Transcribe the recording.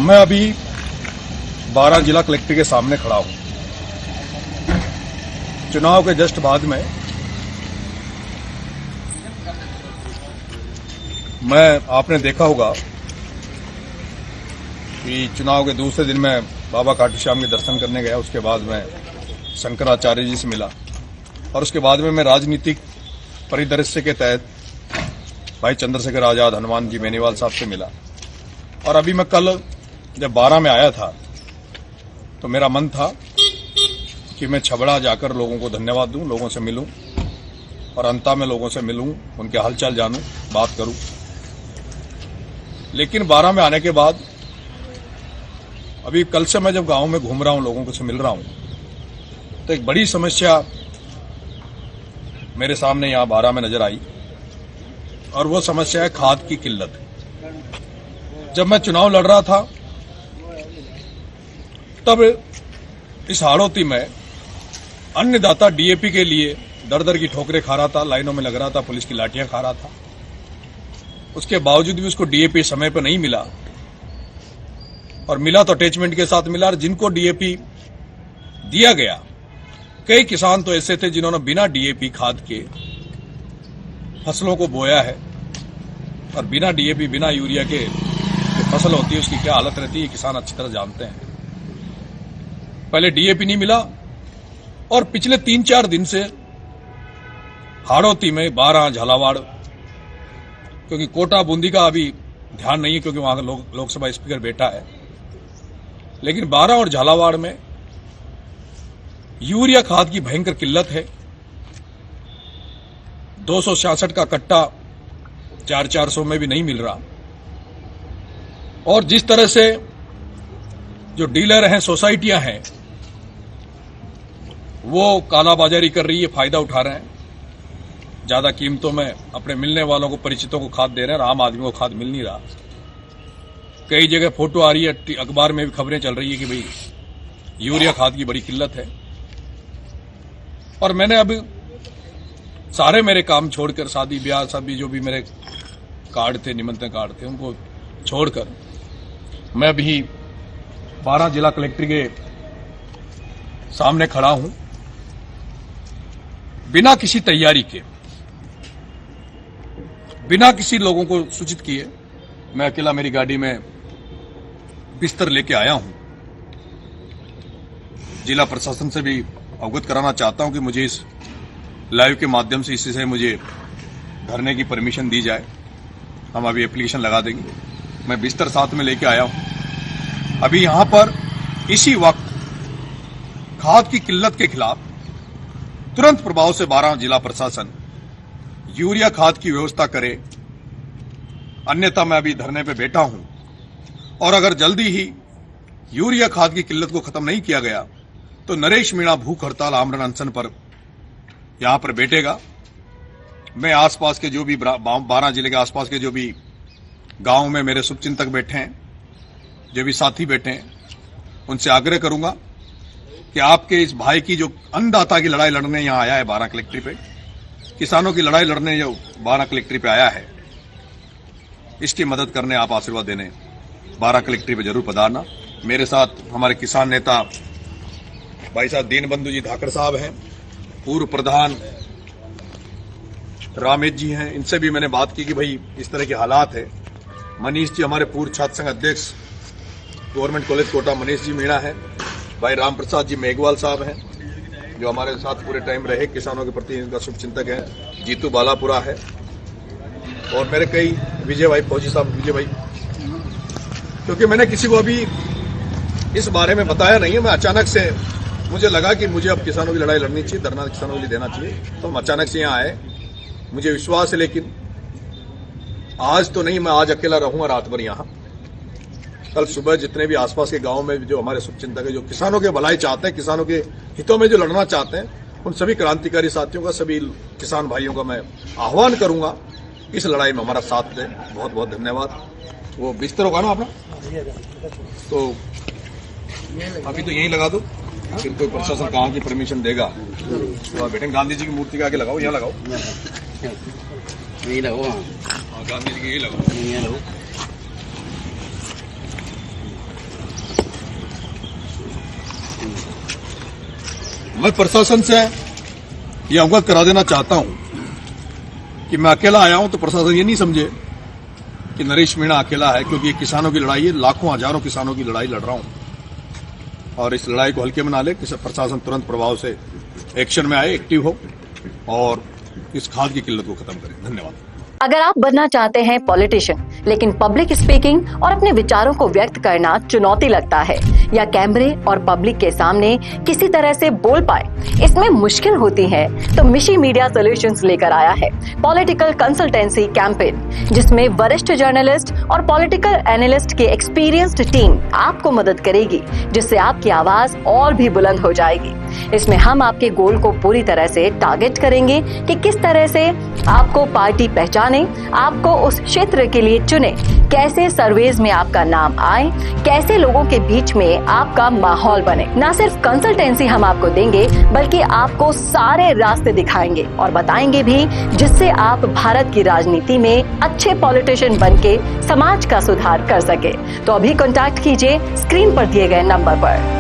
मैं अभी 12 जिला कलेक्टर के सामने खड़ा हूं। चुनाव के जस्ट बाद में आपने देखा होगा कि चुनाव के दूसरे दिन मैं बाबा खाटू श्याम के दर्शन करने गया। उसके बाद मैं शंकराचार्य जी से मिला और उसके बाद में मैं राजनीतिक परिदृश्य के तहत भाई चंद्रशेखर आजाद, हनुमान जी बेनीवाल साहब से मिला। और अभी मैं कल जब 12 में आया था तो मेरा मन था कि मैं छबड़ा जाकर लोगों को धन्यवाद दूं, लोगों से मिलूं और अंता में लोगों से मिलूं, उनके हालचाल जानूं, बात करूं। लेकिन 12 में आने के बाद अभी कल से मैं जब गांव में घूम रहा हूं, लोगों से मिल रहा हूं, तो एक बड़ी समस्या मेरे सामने यहां 12 में नजर आई और वो समस्या है खाद की किल्लत। जब मैं चुनाव लड़ रहा था तब इस हाड़ौती में अन्नदाता डीएपी के लिए दर दर की ठोकरें खा रहा था, लाइनों में लग रहा था, पुलिस की लाठियां खा रहा था। उसके बावजूद भी उसको डीएपी समय पर नहीं मिला और मिला तो अटैचमेंट के साथ मिला। और जिनको डीएपी दिया गया, कई किसान तो ऐसे थे जिन्होंने बिना डीएपी खाद के फसलों को बोया है और बिना डीएपी, बिना यूरिया के जो फसल होती है उसकी क्या हालत रहती है किसान अच्छी तरह जानते हैं। पहले डीएपी नहीं मिला और पिछले 3-4 दिन से हाड़ौती में 12, झालावाड़, क्योंकि कोटा बूंदी का अभी ध्यान नहीं है क्योंकि वहां लोकसभा स्पीकर बैठा है, लेकिन 12 और झालावाड़ में यूरिया खाद की भयंकर किल्लत है। 266 का कट्टा 400 में भी नहीं मिल रहा। और जिस तरह से जो डीलर हैं, सोसाइटियां हैं, वो कालाबाजारी कर रही है, फायदा उठा रहे हैं, ज्यादा कीमतों में अपने मिलने वालों को, परिचितों को खाद दे रहे हैं और आम आदमी को खाद मिल नहीं रहा। कई जगह फोटो आ रही है, अखबार में भी खबरें चल रही है कि भाई यूरिया खाद की बड़ी किल्लत है। और मैंने अब सारे मेरे काम छोड़कर, शादी ब्याह सभी जो भी मेरे कार्ड थे, निमंत्रण कार्ड थे, उनको छोड़कर मैं अभी 12 जिला कलेक्टर के सामने खड़ा हूं। बिना किसी तैयारी के, बिना किसी लोगों को सूचित किए मैं अकेला मेरी गाड़ी में बिस्तर लेके आया हूं। जिला प्रशासन से भी अवगत कराना चाहता हूं कि मुझे इस लाइव के माध्यम से इससे मुझे धरने की परमिशन दी जाए। हम अभी एप्लीकेशन लगा देंगे। मैं बिस्तर साथ में लेके आया हूं। अभी यहां पर इसी वक्त खाद की किल्लत के खिलाफ तुरंत प्रभाव से 12 जिला प्रशासन यूरिया खाद की व्यवस्था करे, अन्यथा मैं अभी धरने पे बैठा हूं। और अगर जल्दी ही यूरिया खाद की किल्लत को खत्म नहीं किया गया तो नरेश मीणा भूख हड़ताल, आमरण अनशन पर यहां पर बैठेगा। मैं आसपास के जो भी 12 जिले के आसपास के जो भी गांव में मेरे शुभचिंतक बैठे हैं, जो भी साथी बैठे हैं, उनसे आग्रह करूंगा कि आपके इस भाई की जो अन्नदाता की लड़ाई लड़ने यहां आया है 12 कलेक्ट्री पे, किसानों की लड़ाई लड़ने जो 12 कलेक्ट्री पे आया है, इसकी मदद करने, आप आशीर्वाद देने 12 कलेक्ट्री पे जरूर पधारना। मेरे साथ हमारे किसान नेता भाई साहब दीनबंधु जी धाकड़ साहब हैं, पूर्व प्रधान रामेश जी हैं, इनसे भी मैंने बात की कि भाई इस तरह के हालात है। मनीष जी हमारे पूर्व छात्र संघ अध्यक्ष गवर्नमेंट कॉलेज कोटा, मनीष जी मीणा है, भाई राम प्रसाद जी मेघवाल साहब हैं जो हमारे साथ पूरे टाइम रहे, किसानों के प्रति इनका शुभचिंतक है, जीतू बालापुरा है, और मेरे कई विजय भाई फौजी साहब, विजय भाई, क्योंकि मैंने किसी को अभी इस बारे में बताया नहीं है। मैं अचानक से मुझे लगा कि मुझे अब किसानों की लड़ाई लड़नी चाहिए, धरना किसानों के लिए देना चाहिए, तो हम अचानक से यहाँ आए। मुझे विश्वास है, लेकिन आज तो नहीं, मैं आज अकेला रहूंगा रात भर यहाँ। कल सुबह जितने भी आसपास के गांव में जो हमारे शुभचिंतक है, जो किसानों के भलाई चाहते हैं, किसानों के हितों में जो लड़ना चाहते हैं, उन सभी क्रांतिकारी साथियों का, सभी किसान भाइयों का मैं आह्वान करूंगा इस लड़ाई में हमारा साथ दें। बहुत बहुत धन्यवाद। वो बिस्तर होगा ना अपना, तो अभी तो यहीं लगा दो, फिर कोई प्रशासन कहाँ की परमिशन देगा तो आप बैठे। गांधी जी की मूर्ति के आगे लगाओ, यहाँ लगाओ, यही लगाओ, गांधी जी की यही लगाओ। मैं प्रशासन से ये अवगत करा देना चाहता हूं कि मैं अकेला आया हूं, तो प्रशासन ये नहीं समझे कि नरेश मीणा अकेला है, क्योंकि ये किसानों की लड़ाई है, लाखों हजारों किसानों की लड़ाई लड़ रहा हूं। और इस लड़ाई को हल्के में ना ले, कि प्रशासन तुरंत प्रभाव से एक्शन में आए, एक्टिव हो और इस खाद की किल्लत को खत्म करे। धन्यवाद। अगर आप बनना चाहते हैं पॉलिटिशियन, लेकिन पब्लिक स्पीकिंग और अपने विचारों को व्यक्त करना चुनौती लगता है, या कैमरे और पब्लिक के सामने किसी तरह से बोल पाए इसमें मुश्किल होती है, तो मिशी मीडिया सॉल्यूशंस लेकर आया है पॉलिटिकल कंसल्टेंसी कैंपेन, जिसमें वरिष्ठ जर्नलिस्ट और पॉलिटिकल एनालिस्ट की एक्सपीरियंस्ड टीम आपको मदद करेगी, जिससे आपकी आवाज और भी बुलंद हो जाएगी। इसमें हम आपके गोल को पूरी तरह से टारगेट करेंगे कि किस तरह से आपको पार्टी पहचाने, आपको उस क्षेत्र के लिए चुने, कैसे सर्वेज में आपका नाम आए, कैसे लोगों के बीच में आपका माहौल बने। न सिर्फ कंसल्टेंसी हम आपको देंगे, बल्कि आपको सारे रास्ते दिखाएंगे और बताएंगे भी, जिससे आप भारत की राजनीति में अच्छे पॉलिटिशियन बनके समाज का सुधार कर सके। तो अभी कॉन्टैक्ट कीजिए स्क्रीन पर दिए गए नंबर पर।